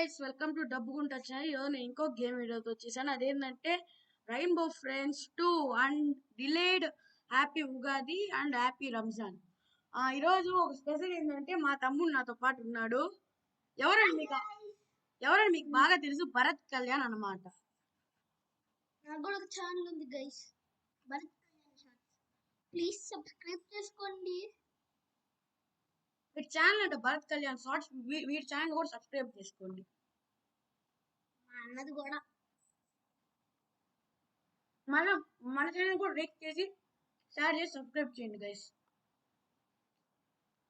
Guys welcome to Dabbugunta channel. ఈరోజు నేను ఇంకో గేమ్ వీడియోతో వచ్చేసాను. అదేంటంటే rainbow friends 2 and delayed happy Ugadi and happy Ramzan. ఈరోజు ఒక స్పెషల్ ఏంటంటే మా తమ్ముడు నాతో పాటు ఉన్నాడు. ఎవరండి మీకు బాగా తెలుసు, భరత్ కళ్యాణ్ అన్నమాట. నాకు కూడా ఒక ఛానల్ ఉంది guys, Bharat Kalyan channel. Please subscribe చేసుకోండి. వీడి ఛానల్ అంటే భరత్ కళ్యాణ్ షార్ట్స్. వీడి ఛానల్ కూడా సబ్స్క్రైబ్ చేసుకోండి. మా అన్నది కూడా మన ఛానల్ కూడా రేక్ చేసి షేర్ చేసి సబ్స్క్రైబ్ చేయండి గైస్.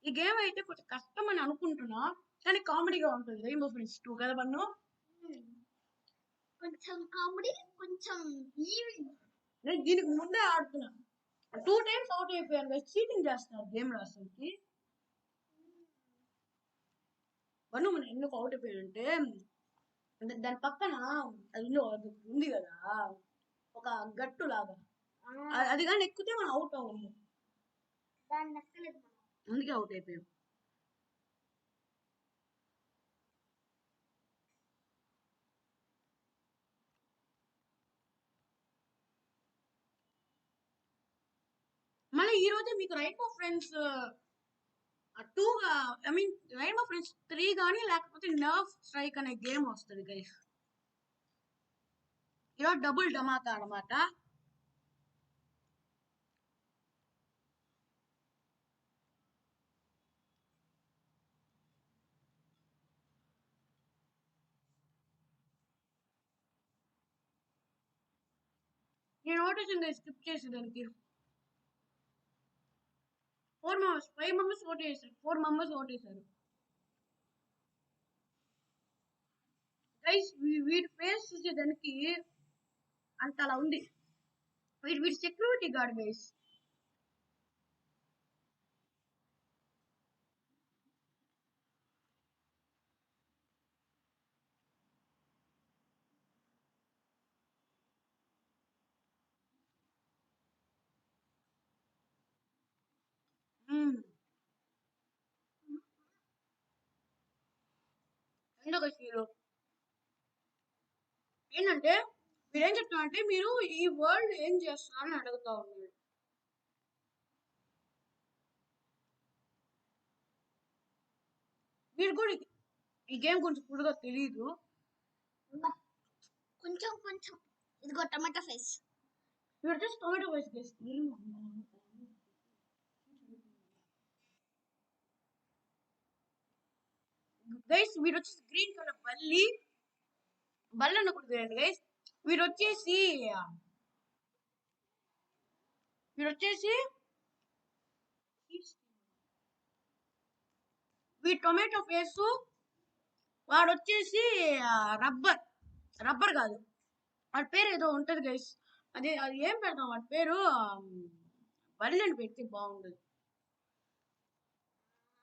ఈ గేమ్ అయితే కొంచెం కష్టం అని అనుకుంటున్నా, కానీ కామెడీగా ఉంటుంది. రైన్బో ఫ్రెండ్స్ 2 కదా బన్ను? కొంచెం కామెడీ, కొంచెం నేను దీనికి ముందే ఆడుతున్నా. 2 టైమ్స్ అవుట్ అయిపోయాను గైస్. చీటింగ్ చేస్తున్నారు గేమ్ లో అసలుకి. బన్ను మనం ఎందుకు అవుట్ అయిపోయానంటే, దాని పక్కన అది ఉంది కదా ఒక గట్టు లాగా, అది కానీ ఎక్కితే మనం అవుట్ అవ్వము. దాన్ని నచ్చలేదు, అందుకే అవుట్ అయిపోయాం. మళ్ళీ ఈ రోజే మీకు రైన్బో ఫ్రెండ్స్ 2 రైన్బో ఫ్రెండ్స్ 3 కానీ లేకపోతే నర్వ్ స్ట్రైక్ అనే గేమ్ వస్తుంది గైస్. ఈరోజు డబుల్ ధమాకా అనమాట. నేను ఓటేషన్ స్కిప్ చేసేదానికి 5 మెంబర్స్ ఓట్ చేశారు. 4 మెంబర్స్ ఓట్ చేశారు గైస్. వీడి ఫేస్ చూసేదానికి అంత అలా ఉంది. వీడి సెక్యూరిటీ గార్డ్ గైస్. ఎందుకు హీరో ఏంటంటే మీరేం చెప్తున్నారంటే, మీరు ఈ వరల్డ్ ఏం చేస్తున్నారని అడుగుతా ఉన్నారు. మీరు కూడా ఈ గేమ్ గురించి పూర్తిగా తెలియదు. కొంచెం కొంచెం. ఇదిగో టమాటా ఫేస్. మీరు వచ్చేసి టొమాటో ఫేస్ గైస్. గైస్ వీడు వచ్చేసి గ్రీన్ కలర్ బల్లి అనకూడదు గైస్. వీడు వచ్చేసి వీడు టొమాటో ఫేస్. వాడు వచ్చేసి రబ్బర్ కాదు, వాడి పేరు ఏదో ఉంటది గైస్. అది ఏం పెడతాం వాడి పేరు? బల్లి అని పెడితే బాగుండదు.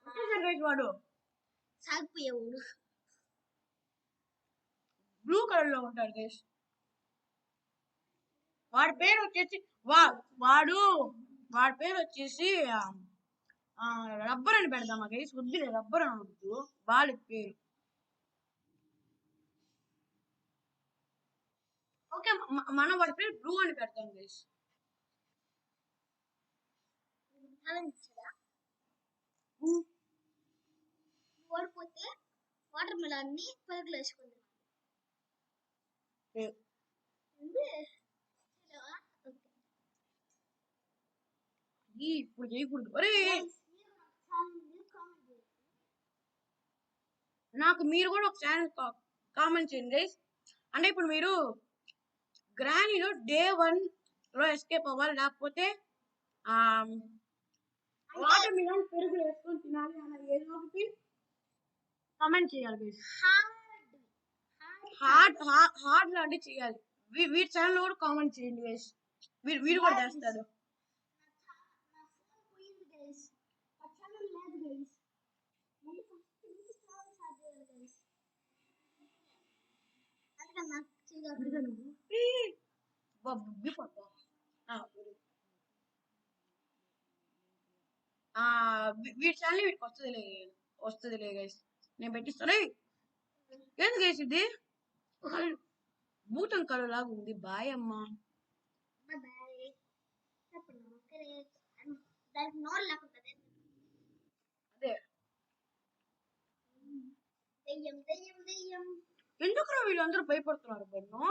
వచ్చేసాడు గైస్ వాడు. సాగిపోయేవాడు బ్లూ కలర్ లో ఉంటాడు గైస్. వాడి పేరు వచ్చేసి వాడి పేరు వచ్చేసి రబ్బర్ అని పెడదామా గైస్? వద్దులే, రబ్బర్ అని వద్దు, వాళ్ళ పేరు. ఓకే, మనం వాడి పేరు బ్లూ అని పెడతాం గైస్. ఓడిపోతే వాటర్ మిలన్ ని పరుగులు వేసుకుంటున్నాను. ఇప్పుడు చేయకూడదు. అరే నాకు మీరు కూడా ఒక ఛానల్ కామెంట్ చేయండి గైస్. అంటే ఇప్పుడు మీరు గ్రానీలో డే 1 లో ఎస్కేప్ అవ్వాలి, లేకపోతే వాటర్ మిలన్ పెరుగులు వేసుకొని తినాలి అన్న ఏదో ఒకటి కామెంట్ చేయాలి గైస్. హార్డ్ లాంటివి చేయాలి. వీడి ఛానల్ కూడా కామెంట్ చేయండి గైస్. వీడు కూడా చేస్తాడు. వీడి ఛానల్ వీడికి వస్తుంది గైస్. నేను పెట్టిస్తాను. ఏంది గైస్ ఇది భూతం కలర్ లాగా ఉంది. బాయ్ అమ్మా. బాయ్. దానికి నోరు లేకుంటది. అదే దెయ్యం దెయ్యం దెయ్యం. ఎందుకురా వీళ్ళందరూ భయపడుతున్నారు బన్ను?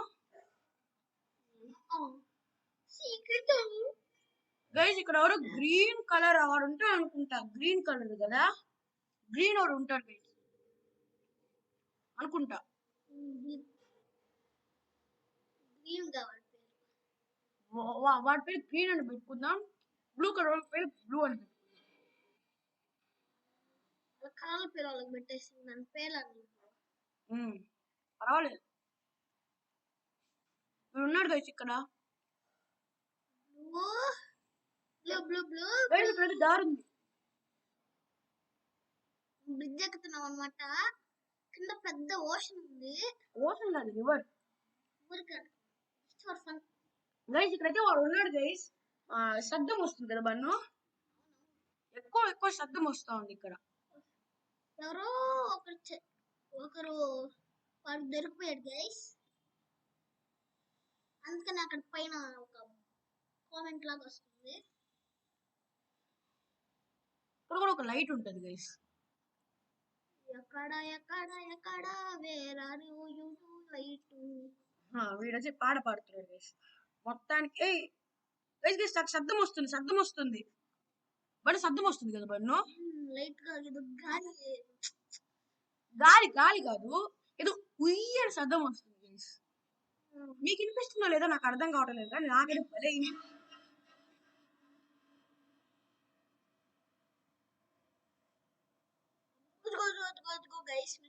సీక్రెట్ గైస్ ఇక్కడ ఎవరు గ్రీన్ కలర్ వాడు ఉంటాడు అనుకుంటా. గ్రీన్ కలర్ కదా, గ్రీన్ వాడు ఉంటాడు గైస్ అనుకుంటా. గ్రీన్ కావాలి. వాడి పేరు గ్రీన్ అని పెట్టుకుందాం. బ్లూ కలర్ పేరు బ్లూ అని పెట్టుకుందాం. కలర్ పేరు వాళ్ళకి పెట్టేసి నన్ను పేర్లు పర్వాలేదు. వీడు ఉన్నాడు గైస్ ఇక్కడ. బ్లూ బ్లూ బ్లూ ఇక్కడ దారి ఉంది. బ్రిడ్జ్ ఎక్కుతున్నాం అనమాట. కింద పెద్ద ఓషన్ ఉంది. ఓషన్ కాదు, రివర్. ఫన్ గైస్ ఇక్కడైతే వాడు ఉన్నాడు గైస్. శబ్దం వస్తుంది కదా బన్ను, ఎక్కువ శబ్దం వస్తా ఉంది ఇక్కడ. ఎవరో ఒకరు వాడు దొరికిపోయాడు గైస్. అందుకని అక్కడ పైన ఒక కామెంట్ లాగా వస్తుంది. ఇక్కడ కూడా ఒక లైట్ ఉంటుంది గైస్. ఎక్కడ ఎక్కడ ఎక్కడ వేర్ ఆర్ యు లైట్. వీడొచ్చి పాట పాడుతున్నాడు గైస్. మొత్తానికి గైస్ నాకు శబ్దం వస్తుంది. బట్ శబ్దం వస్తుంది కదా బన్ను. లైట్ గా ఏదో గాలి కాదు, ఏదో ఉయ్యని శబ్దం వస్తుంది గైస్. మీకు వినిపిస్తుందో లేదో నాకు అర్థం కావట్లేదు, కానీ నాకైతే భలే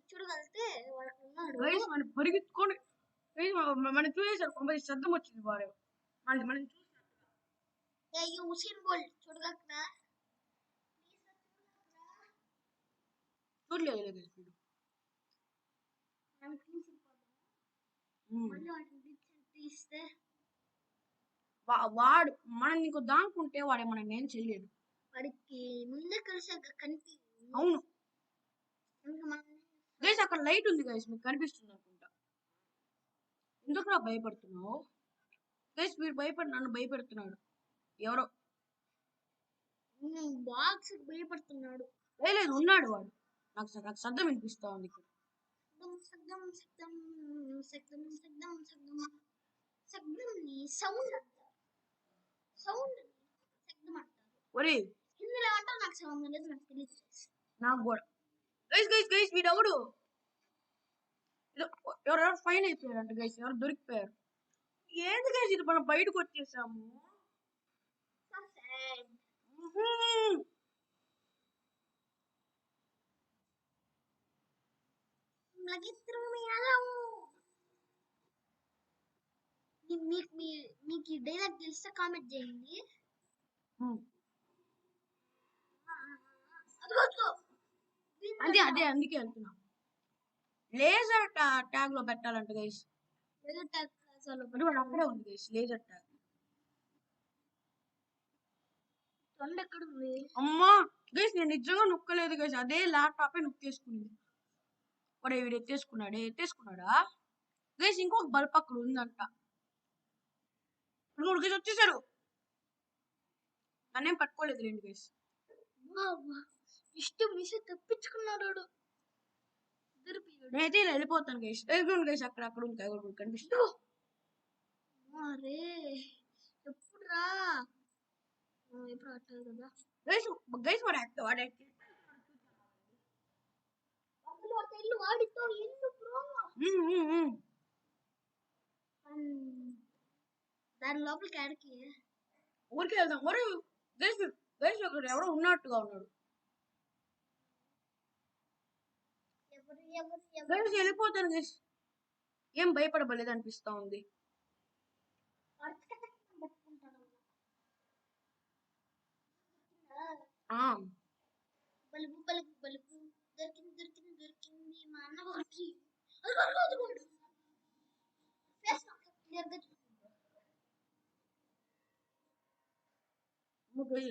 చూడగలితే మనం పరిగెత్తుకొని మనం చూసేసారు కొంచెం శబ్దం వచ్చింది. వాడు మనం చూడలేదు. వాడు మనం నీకు దానుకుంటే వాడే మనం ఏం చేయలేదు. వాడికి ముందే కలిసాక కనిపి. అవును గైస్, అక్కడ లైట్ ఉంది గైస్, మీకు కనిపిస్తుంది అనుకుంటా. ఎందుకు భయపడుతున్నావు గైస్? మీరు నన్ను భయపెడుతున్నాడు ఎవరో. బాక్స్ భయపడుతున్నాడు. లేదు, ఉన్నాడు వాడు. నాకు శబ్దం వినిపిస్తా ఉంది ఇక్కడ. నాకు కూడా గైస్ వీడెవడు? ఎవరెవరు ఫైన్ అయిపోయారంట గైస్, ఎవరు దొరికిపోయారు. ఏంది గైస్ ఇది, మనం బయటకు వచ్చేసాము. మీకు డైలాగ్ తెలిస్తే కామెంట్ చేయండి. అదే అందుకే వెళ్తున్నా. లేజర్ ట్యాగ్ లో పెట్టాలంట గైస్. లేజర్ ట్యాగ్ అక్కడే ఉంది గైస్, లేజర్ ట్యాగ్. ఎక్కడ ఉంది? అమ్మా గైస్, నేను నిజంగా నొక్కలేదు గైస్, అదే ల్యాప్టాప్ నొక్కేసుకుంది. వాడు వీడు ఎత్తేసుకున్నాడా గైస్? ఇంకొక బల్బ్ అక్కడ ఉందంట. ఇప్పుడు గైస్ వచ్చేసాడు. నన్నేం పట్టుకోలేదు రండి గైస్. ఇష్టం తప్పించుకున్నాడు. నేనైతే ఇలా వెళ్ళిపోతాను గైస్. గైస్ అక్కడ ఉంది కనిపిస్తుంది. ఎప్పుడు రా ఎప్పుడు అట్టారు కదా గైస్. వాడు వాడితో ఇల్లు బ్రో. దాని లోపలికి ఆడికి ఊరికి వెళ్దాం. మరి గైస్ అక్కడ ఎవరో ఉన్నట్టుగా ఉన్నాడు. గైస్ వెళ్ళిపోతాను గైస్, ఏం భయపడబలేదు అనిపిస్తా ఉంది. బలుపు బలుపు బలుపు దొరికింది మా అన్న ఒకటి.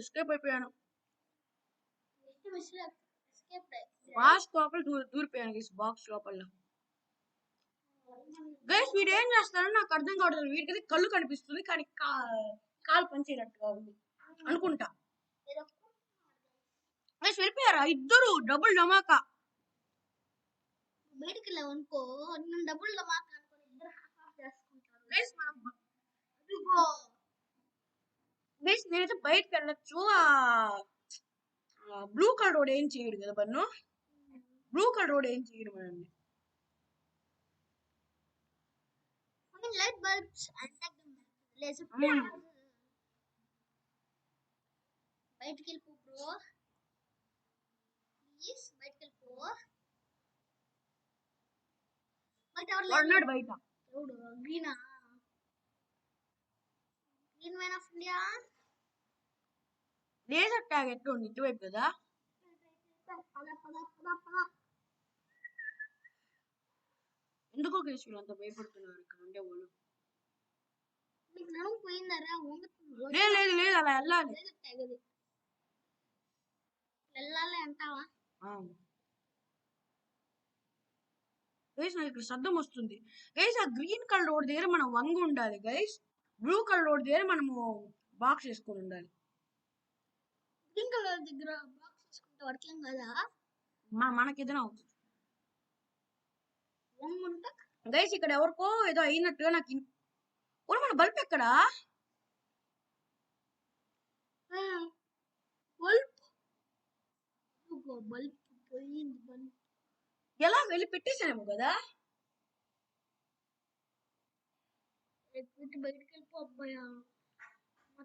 ఎస్కేప్ అయిపోయాను. ఎస్కేప్ బాక్స్ లోపల దూరిపోయాను గైస్, బాక్స్ లోపల. గైస్ వీడు ఏం చేస్తారో నాకు అర్థం కావట్లేదు. వీడికి కళ్ళు కనిపిస్తుంది కానీ కాలు పనిచేయనట్టుగా ఉంది అనుకుంటా. గైస్ వెళ్ళిపోయారా ఇద్దరు డబుల్ ధమాకా. బయటికి వెళ్ళావు అనుకో, నేను డబ్బులు ధమాకా అనుకుని ఇద్దరు చేసుకుంటారు. గైస్ నేనైతే బయటకు వెళ్ళొచ్చు. బ్లూ కలర్ రోడ్ ఏం చేయడు కదా బన్ను. బ్లూ కలర్ రోడ్ ఏం చేయడు మనల్ని. లైట్ బల్బ్స్ అటాక్ బయటికి వెళ్ళిపో బ్రో, ప్లీజ్ బయటికి వెళ్ళిపో. వాడున్నాడు బయట. గ్రీనా, green man of India. Laser tag ఎట్లా ఉంది ఇటువైపు కదా. ఎందుకో కేసు అంత భయపడుతున్నారు ఇక్కడ ఉండే వాళ్ళు. పోయిందరా? లేదు లేదు లేదు అలా వెళ్ళాలి. వెళ్ళాలి అంటావా? గైస్ నాకు ఇక్కడ శబ్దం వస్తుంది. గైస్ ఆ గ్రీన్ కలర్ రోడ్ దగ్గర మనం వంగు ఉండాలి గైస్. బ్లూ కలర్ రోడ్ దగ్గర మనము బాక్స్ వేసుకొని ఉండాలి. గ్రీన్ కలర్ దగ్గర బాక్స్ వేసుకుంటే వాడికి ఏం కదా, మనకి ఏదైనా అవుతుంది. గైస్ ఇక్కడ ఎవరికో ఏదో అయినట్టుగా నాకు మన బల్బ్ ఎక్కడా? బల్బ్ పోయింది. బల్బ్ ఎలా వెళ్ళి పెట్టేసానేమో కదా. బయటకు వెళ్ళిపో అబ్బాయా,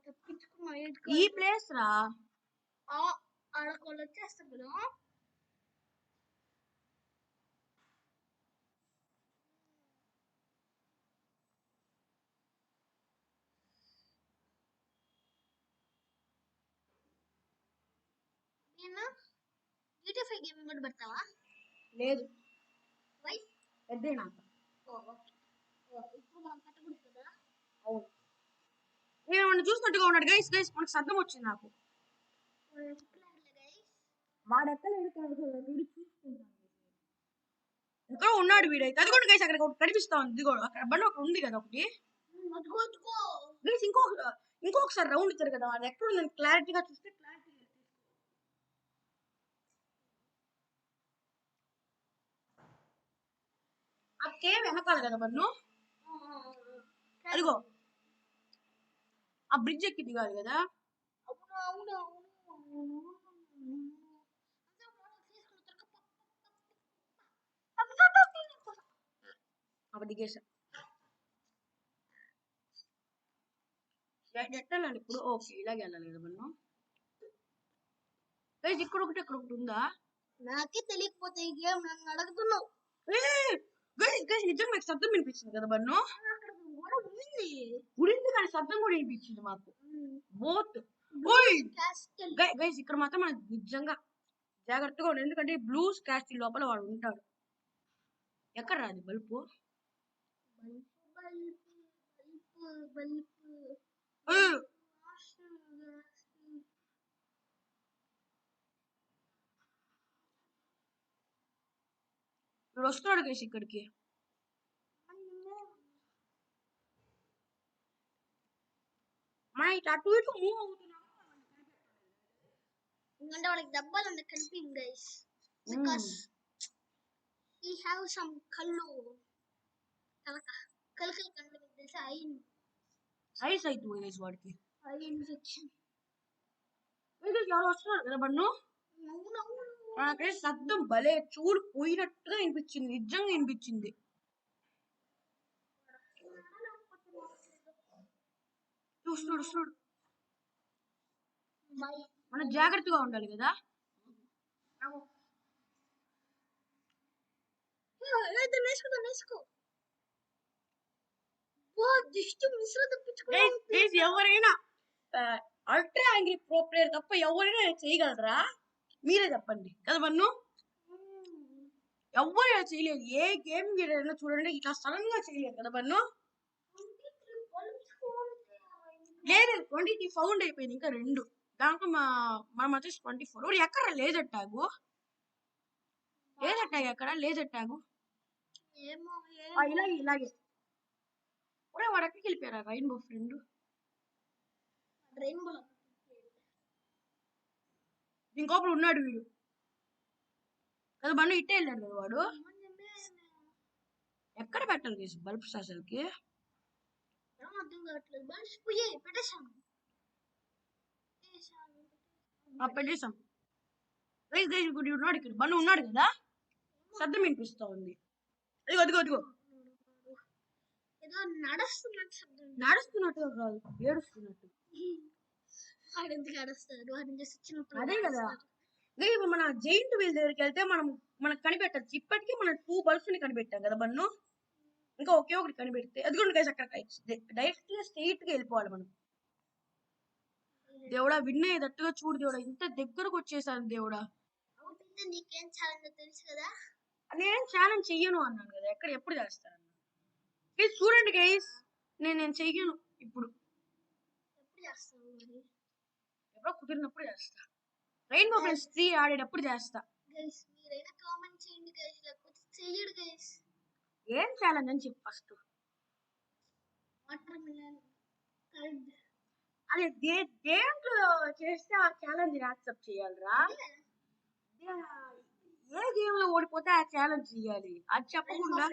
తప్పించుకున్నా. ఈ ప్లేస్ రా ఆడకోళ్ళు వచ్చేస్తారు కదా. GTA 5 గేమ్ కూడా పెడతావా? లేదు. వై? పెద్దనా. ఇప్పుడు మనం పెట్టకూడదు కదా. అవును. నేను చూసినట్టుగా ఉన్నాడు గైస్. గైస్ మనకు శబ్దం వచ్చింది నాకు. ఇంకా ఉన్నాడు వీడైతే. అది కూడా గైస్ అక్కడ కనిపిస్తా ఉంది. ఇది కూడా అక్కడ బండి ఒకటి ఉంది కదా ఒకటి. గైస్ ఇంకొకసారి రౌండ్ ఇచ్చారు కదా, అది ఎక్కడ ఉందని క్లారిటీగా చూస్తే ఆ కేవ్ వెనకాల కదా బన్ను. అదిగో ఆ బ్రిడ్జ్ ఎక్కి దిగాలి కదా. అప్పుడు దిగేసా. ఎట్టాలి ఇప్పుడు? ఓకే ఇలాగే వెళ్ళాలి కదా బన్ను. ఇక్కడ ఒకటి అక్కడ ఒకటి ఉందా? నాకే తెలియకపోతే ఈ గేమ్ నన్ను అడుగుతున్నావు. నిజంగా నాకు శబ్దం వినిపించింది కదా బన్ను. గుడింది కానీ శబ్దం కూడా వినిపించింది మాకు. బోట్ గైస్ ఇక్కడ మాత్రం మనకు నిజంగా జాగ్రత్తగా ఉండాలి. ఎందుకంటే బ్లూస్ క్యాస్టిల్ లోపల వాడు ఉంటాడు. ఎక్కడ రాదు బల్బు. ఇప్పుడు వస్తున్నాడు గైస్ ఇక్కడికి. మన ఇటు అటు ఇటు మూవ్ అవుతున్నాము. ఎందుకంటే వాడికి దెబ్బలు ఉంది కనిపింగ్ guys. Because he have some కళ్ళు కలకలు కంటే మీకు తెలుసా? ఐస్ అవుతుంది గైస్ వాడికి. Eye infection. ఎవరు వస్తున్నారు కదా బన్ను. నాకైతే శబ్దం భలే చూడు పోయినట్టుగా వినిపించింది. నిజంగా వినిపించింది. చూస్తున్నాడు. మనం జాగ్రత్తగా ఉండాలి కదా. ఎవరైనా అల్ట్రా యాంగ్రీ ప్రో ప్లేయర్ తప్ప ఎవరైనా చేయగలరా? మీరే చెప్పండి కదా బన్ను. ఎవరైనా చేయలేదు. ఏ గేమ్ అయినా చూడండి ఇట్లా సడన్ గా చేయలేదు కదా బన్ను. లేదు 23 ఫౌండ్ అయిపోయింది. ఇంకా 2 దాంట్లో మనం వచ్చేసి 24. ఎక్కడ లేజర్ ట్యాగ్ ఎక్కడ లేజర్ ట్యాగ్ ఏమో ఇలాగే ఇలాగే ఒరే వాడు ఎక్కడికి వెళ్ళిపోయారా రెయిన్బో ఫ్రెండ్ రెయిన్బో ఇంకొకడు ఉన్నాడు వీడు కదా బండి ఇట్టే వెళ్ళాడు కదా వాడు ఎక్కడ పెట్టాలి గైస్ బల్బ్స్ అసలుకి అర్థం కావట్లేదు బల్బ్స్ పోయే పెట్టేశాను పెట్టేసాం గైస్ గైస్ ఇప్పుడు ఉన్నాడు ఇక్కడ బండి ఉన్నాడు కదా శబ్దం వినిపిస్తా ఉంది అదిగో అదిగో అదిగో ఏదో నడుస్తున్నట్టు శబ్దం నడుస్తున్నట్టుగా కాదు ఏడుస్తున్నట్టు వాడు ఎందుకు నడుస్తాడు వాడిని చేసి చిన్నప్పుడు అదే కదా ఇప్పుడు మన జైంట్ వీల్ దగ్గరికి వెళ్తే మనకు కనిపెట్టచ్చు ఇప్పటికీ మనం 2 బల్బ్స్ ని కనిపెట్టాం కదా బన్ను ఇంకా ఒకే ఒకటి కనిపెడితే అదిగోండి గైస్ అక్కడ డైరెక్ట్ గా స్ట్రైట్ గా వెళ్ళిపోవాలి మనం దేవుడా విన్ అయ్యేటట్టుగా చూడు దేవుడా ఇంత దగ్గరకు వచ్చేసాను దేవుడా అవుతుంటే నీకేం ఛాలెంజ్ తెలుసు కదా నేను ఛాలెంజ్ చెయ్యను అన్నాను కదా ఎప్పుడు చేస్తాను గైస్ చూడండి గైస్ నేను చెయ్యను ఇప్పుడు ఎప్పుడు చేస్తావు మరి ఎప్పుడో కుదిరినప్పుడు చేస్తా రెయిన్బో ఫ్రెండ్స్ 3 ఆడేటప్పుడు చేస్తా గైస్ మీరైనా కామెంట్ చేయండి గైస్ లేకపోతే చెయ్యడు గైస్ ఏం ఛాలెంజ్ అని చెప్పు ఫస్ట్ వాటర్ మిలన్ కర్డ్ అదే దేంట్లో చేస్తే ఆ ఛాలెంజ్ యాక్సెప్ట్ చేయాలిరా ఏ గేమ్ లో ఓడిపోతే ఆ ఛాలెంజ్ చేయాలి అది చెప్పకుండా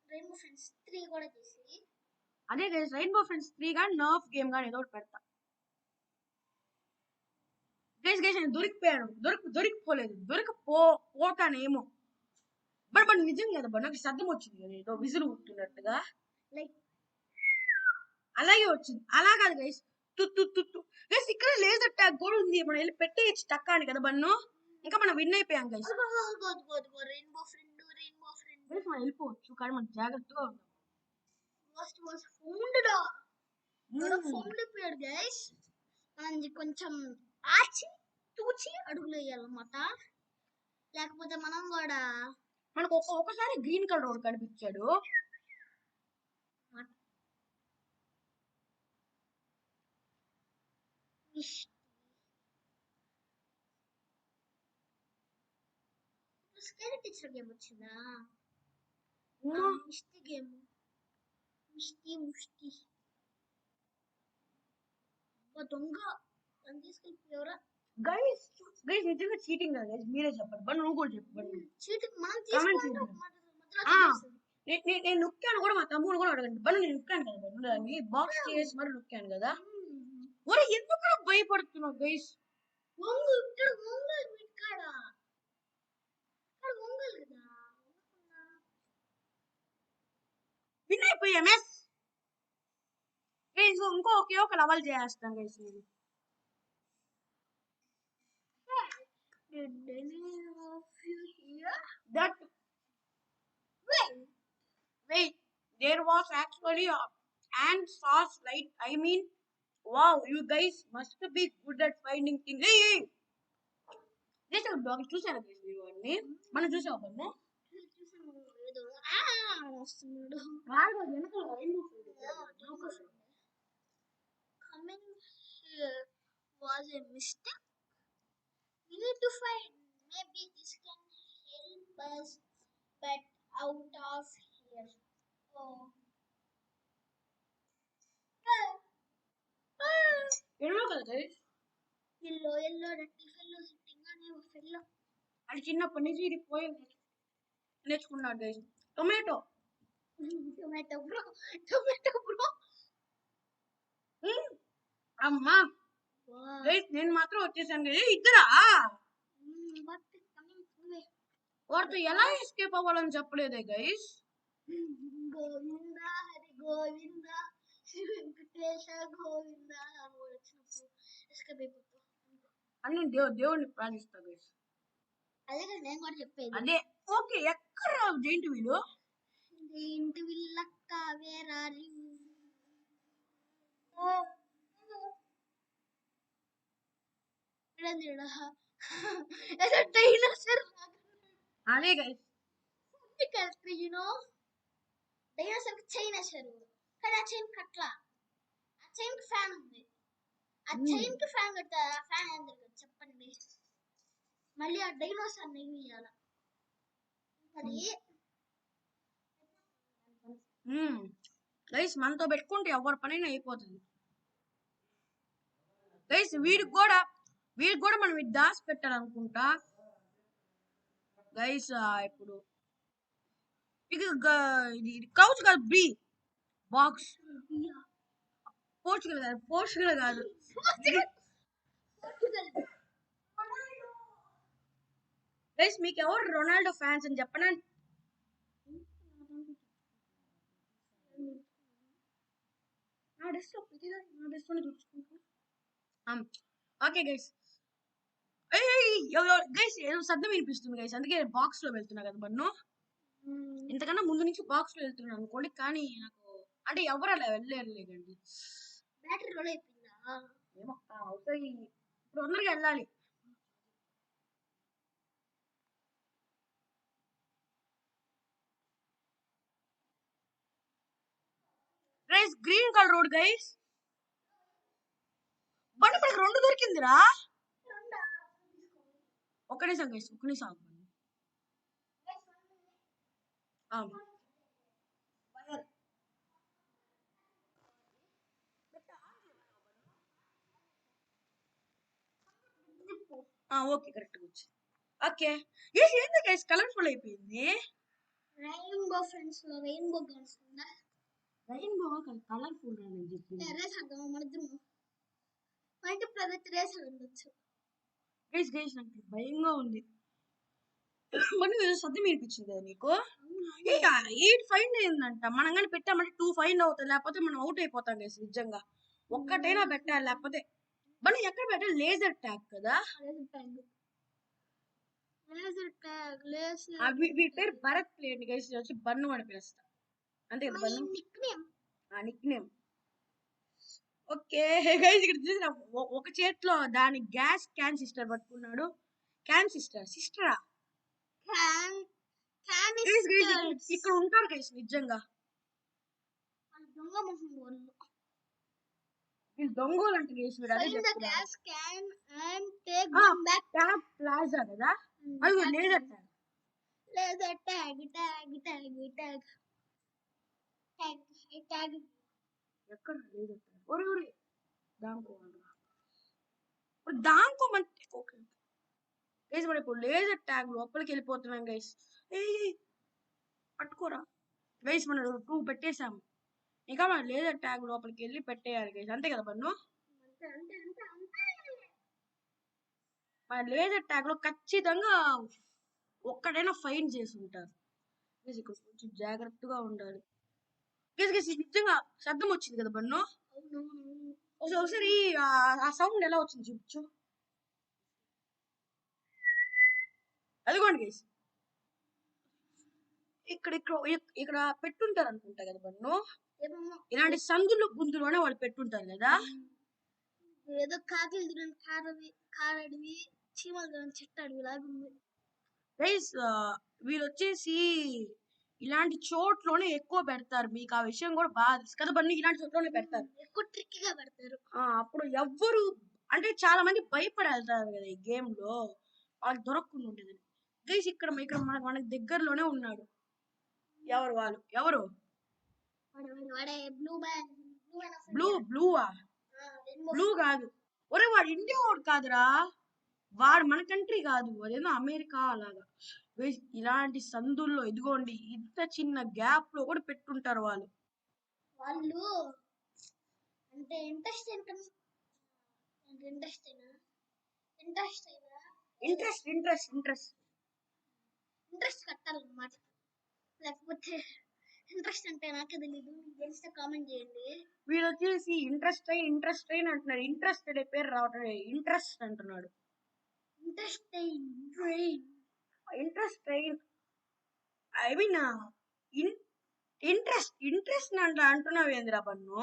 రెయిన్బో ఫ్రెండ్స్ 3 కూడా చేసి అదే గైస్ రెయిన్బో ఫ్రెండ్స్ 3 గా నర్ఫ్ గేమ్ గా ఏదో ఒకటి పెడతా గైస్ నేను దొరికిపోయాను దొరికిపోలేదు పోతానేమో బట్ నిజం కదా బట్ నాకు శబ్దం వచ్చింది కదా ఏదో విసురు కుట్టినట్టుగా లైక్ అలాగే వచ్చింది అలా కాదు గైస్ గైస్ ఇక్కడ లేజర్ ట్యాగ్ కూడా ఉంది మనం వెళ్ళి పెట్టేయచ్చు టక్కాని కదా బన్ను ఇంకా మనం విన్ అయిపోయాం గైస్ రెయిన్బో ఫ్రెండ్ గైస్ మనం వెళ్ళిపోవచ్చు కానీ మనం జాగ్రత్తగా ఉందాం was found అయిపోయాడు గైస్ మనం కొంచెం ఆచి తూచి అడుగులు వేయాలన్నమాట లేకపోతే మనం కూడా మనకు ఒకసారి గ్రీన్ కలర్ ఒకటి కనిపించాడు స్కేర్ టీచర్ గేమ్ వచ్చిందా మిస్టీ గేమ్ ముష్టి దొంగ తీసుకెళ్ళిపోయారా గైస్ నిజంగా చీటింగ్ కదా గైస్ మీరే చెప్పండి బట్ నువ్వు కూడా చెప్పండి చీటింగ్ మనం నేను నొక్కాను కూడా మా తమ్ముడు కూడా అడగండి బట్ నేను నొక్కాను కదా బట్ దాన్ని బాక్స్ చేసి మరి నొక్కాను కదా ఒరే ఎందుకు భయపడుతున్నావు గైస్ విన్ అయిపోయా మెస్ ఇంకో ఒకే ఒక లెవెల్ చేస్తాను గైస్ నేను that wait there was actually and sauce light I mean wow you guys must be good at finding things hey this is dog చూసారా guys మీరు అన్ని మనం చూసాం బన్న రాడు వెనకాల coming here was a mistake. We need to find maybe this can help us get out of here. Oh. ఎన్నో కదా guys yellow dirty fellow sitting on a fellow అది చిన్నప్పటి నుంచి ఇది పోయి నేర్చుకున్నాడు గైస్ టొమాటో bro అమ్మా గైస్ నేను మాత్రం వచ్చేసాను కదా ఇద్దరా వాడితో ఎలా ఎస్కేప్ అవ్వాలని చెప్పలేదే గైస్ గోవింద హరి గోవింద వెంకటేశ గోవింద ఎస్కేప్ అయిపోతా అని దేవుడిని ప్రార్థిస్తా గైస్ అదే కదా నేను కూడా చెప్పేది అదే ఓకే ఎక్కడ జైంట్ వీలు జైంట్ వీళ్ళక్క వేరారి అదే గైస్ డైనోసార్ చైన్ వేశారు కానీ ఆ చైన్ కట్ల ఆ చైన్ ఫ్యాన్ ఉంది ఆ చైన్ కి ఫ్యాన్ కట్టా ఫ్యాన్ ఏం తిరగదు చెప్పండి. మళ్ళీ ఆ డైనోసార్ నెయ్యాల అది. గైస్ మనతో పెట్టుకుంటే ఎవరి పనైనా అయిపోతుంది గైస్. వీడికి కూడా మనం ఇది దాచి పెట్టాలనుకుంటా గైస్. ఇప్పుడు ఇది కౌచ్ కాదు, బ్రీ బాక్స్. పోర్చుగల్ కాదు గైస్. మీకు ఎవరు రొనాల్డో ఫ్యాన్స్ అని చెప్పనా? Okay guys. గైస్ ఏదో శబ్దం వినిపిస్తుంది గైస్, అందుకే బాక్స్ లో వెళ్తున్నా కదా బన్ను. ఇంతకన్నా ముందు నుంచి బాక్స్ లో వెళ్తున్నాను అనుకోండి, కానీ నాకు అంటే ఎవరు అలా వెళ్ళలేరు లేదండి. బ్యాటరీ రోల్ అయిపోయిందా? ఏమో అవుతాయి, ఇప్పుడు తొందరగా వెళ్ళాలి. Guys green colour road guys. బండి మనకు 2 దొరికిందిరా. ఒక్క నిమిషం గైస్, ఒక్క నిమిషం ఆగు. ఓకే కరెక్ట్గా వచ్చి. ఓకే ఏంది గైస్ కలర్ఫుల్ అయిపోయింది. రెయిన్బో ఫ్రెండ్స్ లో రెయిన్బో గర్ల్స్ ఉందా? రెయిన్బో కలర్ఫుల్ అని చెప్పి రేస్ ఆడదాం మన ఇద్దరం. మా ఇంటి ప్రతి రేస్ ఆడొచ్చు. గైస్ నాకు భయంగా ఉంది. మరి శబ్దం వినిపించింది కదా నీకు? 8 ఫైన్ అయిందంట. మనం కానీ పెట్టామంటే 2 ఫైన్ అవుతుంది, లేకపోతే మనం అవుట్ అయిపోతాం గైస్. నిజంగా ఒక్కటైనా పెట్టాలి, లేకపోతే మనం ఎక్కడ పెట్టాలి? లేజర్ ట్యాగ్ కదా. వీటి పేరు భరత్ ప్లేట్ గైస్, వచ్చి బన్ను అని పిలుస్తా అంతే కదా Bannu, nickname. Okay guys ఇక్కడ చూసిన ఒక చేతిలో దాని గ్యాస్ క్యాన్ సిస్టర్ పట్టుకున్నాడు. క్యాన్ సిస్టరా ఇక్కడ ఉంటారు గైస్ నిజంగా. వీళ్ళు దొంగలు అంటే గైస్. వీడు అదే చెప్తున్నారు. ప్లాజా కదా, అది లేజర్ ట్యాగ్. ఎక్కడ లేజర్ ట్యాగ్? ఒరి దాంకో మంచి. ఓకే గైస్ మనం ఇప్పుడు లేజర్ ట్యాగ్ లోపలికి వెళ్ళిపోతున్నాం గైస్. పట్టుకోరా గైస్, మనం 2 పెట్టేసాము. ఇంకా మనం లేజర్ ట్యాగ్ లోపలికి వెళ్ళి పెట్టేయాలి గైస్, అంతే కదా బన్ను? మన లేజర్ ట్యాగ్ లో ఖచ్చితంగా ఒక్కడైనా ఫైన్ చేసి ఉంటారు. ఇక్కడ కొంచెం జాగ్రత్తగా ఉండాలి. నిజంగా శబ్దం వచ్చింది కదా బన్ను? ఒకసారి ఆ సౌండ్ ఎలా వచ్చింది చూపించు. అదిగోండి గైస్, ఇక్కడ పెట్టుంటారు అనుకుంటా కదా బన్ను. ఇలాంటి సందులు గుందులోనే వాళ్ళు పెట్టుంటారు కదా. ఏదో కాకిలు కారడివి చీమలు చెట్టాడివి లాగుంది గైస్. వీళ్ళు వచ్చేసి ఇలాంటి చోట్లోనే ఎక్కువ పెడతారు. మీకు ఆ విషయం కూడా బాగా తెలుసు కదా బన్ను? ఇలాంటి చోట్లోనే పెడతారు, ఎక్కువ ట్రిక్గా పెడతారు. అప్పుడు ఎవ్వరు అంటే చాలా మంది భయపడి వెళ్తారు కదా ఈ గేమ్ లో, వాళ్ళకి దొరకకుండా ఉండేది. గైస్ ఇక్కడ మనకి దగ్గరలోనే ఉన్నాడు. ఎవరు బ్లూ కాదు. ఒరే వాడు ఇండియా వాడు కాదురా, వాడు మన కంట్రీ కాదు, అదేదో అమెరికా అలాగా. ఇలాంటి సందుల్లో ఇదిగోండి ఇంత చిన్న గ్యాప్ లో కూడా పెట్టుంటారు వాళ్ళు. అంటే ఇంట్రెస్ట్ కట్టాలన్నమాట. లేకపోతే ఇంట్రెస్ట్ అంటే నాకే తెలీదు, తెలిస్తే కామెంట్ చేయండి. వీళ్ళు వచ్చేసి ఇంట్రెస్ట్ అయిన అంటున్నాడు. ఇంట్రెస్ట్ అనే పేరు రావటం ఇంట్రెస్ట్ అంటున్నాడు. ఐ మీన్ ఇంట్రెస్ట్ అంటున్నావు ఏందిరా బన్ను?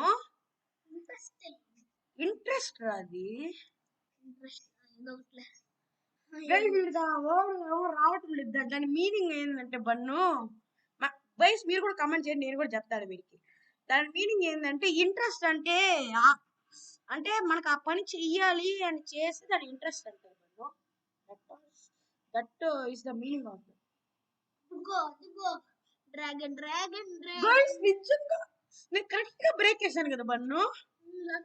ఇంట్రెస్ట్ రాది రావటం లేదు. దాని మీనింగ్ ఏంటంటే బన్ను వయసు మీరు కూడా కమెంట్ చేయండి, నేను కూడా చెప్తాను వీరికి. దాని మీనింగ్ ఏంటంటే ఇంట్రెస్ట్ అంటే అంటే మనకు ఆ పని చెయ్యాలి అని చేస్తే దాని ఇంట్రెస్ట్ అంటారు Bannu. That is the meaning of that. ఇదిగో డ్రాగన్ డ్రాగన్ గైస్ డ్రాగన్ నిజంగా నేను కరెక్ట్ గా బ్రేక్ చేశాను కదా బన్ను.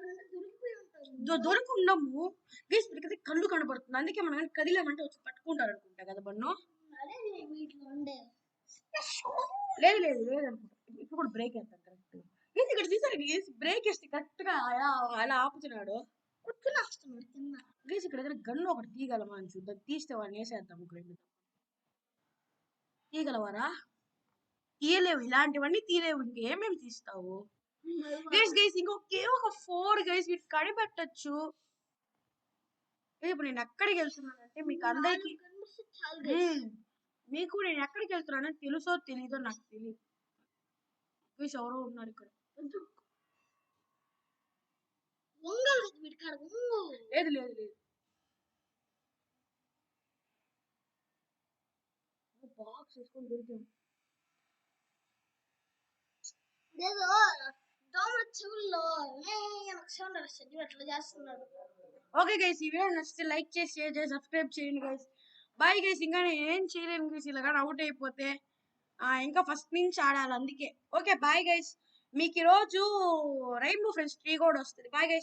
దొరికిపోయి ఉంటుంది. దొరకుండము గైస్ ఇక్కడ కళ్ళు కనబడుతుంది, అందుకే మనం కదిలేమంటే వచ్చి పట్టుకుంటారు అనుకుంటా కదా బన్ను. అదే వీటిలో ఉండే. లేదు లేదు లేదు అనుకుంటా. ఇప్పుడు కూడా బ్రేక్ వేస్తాను కరెక్ట్. గైస్ ఇక్కడ చూసారు గైస్, బ్రేక్ వేస్తే కరెక్ట్ గా అలా ఆపుతున్నాడు. కుట్టుకుని వస్తున్నాడు కింద. గైస్ ఇక్కడ ఏదైనా గన్ను ఒకటి తీయగలమా అని చూద్దాం. తీస్తే వాడిని వేసేద్దాం ఒక రెండు. తీయగలవారా? తీయలేవు, ఇలాంటివన్నీ తీయలేవు, ఇంకేమేమి తీస్తావు? గైస్ గైస్ ఇంకొకే ఒక 4 గైస్ వీటి కనిపెట్టచ్చు. ఇప్పుడు నేను ఎక్కడికి వెళ్తున్నానంటే మీకు అందరికి కనిపిస్తే చాలు guys. మీకు నేను ఎక్కడికి వెళ్తున్నానని తెలుసో తెలీదో నాకు తెలియదు. గైస్ ఎవరో ఉన్నారు ఇక్కడ. వంగలు కదా వీటి కాడ వంగు. లేదు లేదు లేదు, బాక్స్ వేసుకొని దొరికాను. ఏదో దోమ చెవుల్లో నాకు సౌండ్ వస్తుంది, అట్లా చేస్తున్నాడు. ఓకే గైస్, ఈ వీడియో నచ్చితే లైక్ చేసి షేర్ చేసి సబ్స్క్రైబ్ చేయండి గైస్. Bye guys. ఇంకా నేను ఏం చేయలేను గైస్, ఇలా కానీ అవుట్ అయిపోతే ఇంకా ఫస్ట్ నుంచి ఆడాలి అందుకే. Okay bye guys. మీకు ఈరోజు రెయిన్బో ఫ్రెండ్స్ 3 కూడా వస్తుంది. Bye guys.